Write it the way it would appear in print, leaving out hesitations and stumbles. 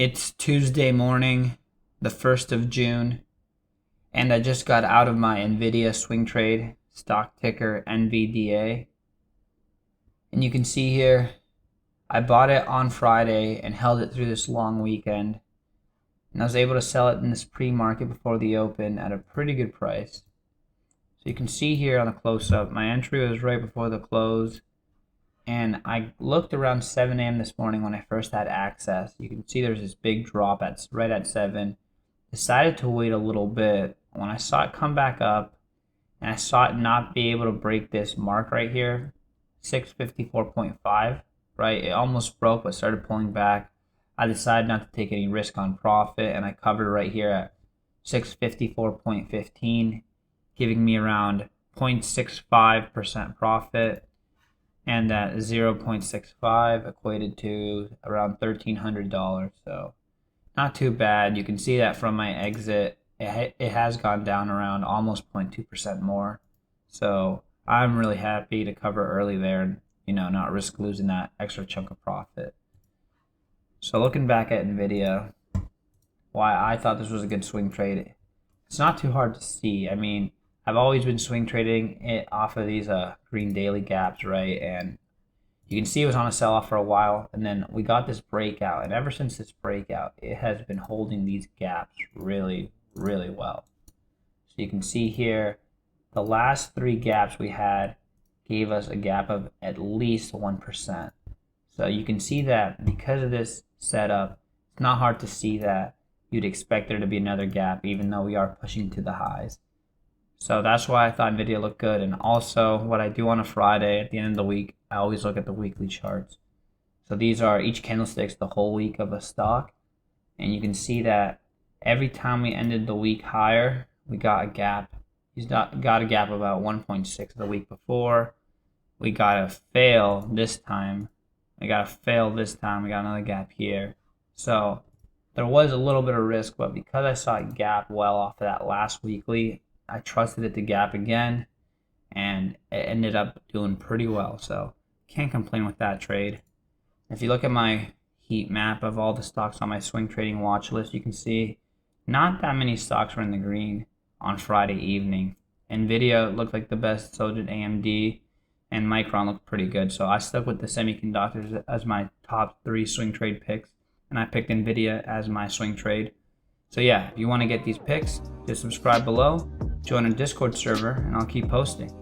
It's Tuesday morning, the 1st of June, and I just got out of my NVDA swing trade, stock ticker NVDA. And you can see here, I bought it on Friday and held it through this long weekend. And I was able to sell it in this pre-market before the open at a pretty good price. So you can see here on the close-up, my entry was right before the close. And I looked around 7 a.m. this morning when I first had access. You can see there's this big drop right at 7. Decided to wait a little bit. When I saw it come back up, and I saw it not be able to break this mark right here, 654.5, right? It almost broke but started pulling back. I decided not to take any risk on profit, and I covered right here at 654.15, giving me around 0.65% profit. And that 0.65 equated to around $1,300. So not too bad. You can see that from my exit, it has gone down around almost 0.2% more. So I'm really happy to cover early there and not risk losing that extra chunk of profit. So looking back at NVIDIA, why I thought this was a good swing trade, it's not too hard to see. I mean, I've always been swing trading it off of these green daily gaps, right? And you can see it was on a sell-off for a while, and then we got this breakout. And ever since this breakout, it has been holding these gaps really, really well. So you can see here, the last 3 gaps we had gave us a gap of at least 1%. So you can see that because of this setup, it's not hard to see that you'd expect there to be another gap, even though we are pushing to the highs. So that's why I thought NVIDIA looked good. And also what I do on a Friday at the end of the week, I always look at the weekly charts. So these are each candlesticks the whole week of a stock. And you can see that every time we ended the week higher, we got a gap. He's got a gap of about 1.6 the week before. We got a fail this time. We got another gap here. So there was a little bit of risk, but because I saw it gap well off of that last weekly, I trusted it to gap again, and it ended up doing pretty well. So can't complain with that trade. If you look at my heat map of all the stocks on my swing trading watch list, you can see not that many stocks were in the green on Friday evening. NVIDIA looked like the best, so did AMD, and Micron looked pretty good. So I stuck with the semiconductors as my top 3 swing trade picks, and I picked NVIDIA as my swing trade. So yeah, if you want to get these picks, just subscribe below, join our Discord server, and I'll keep posting.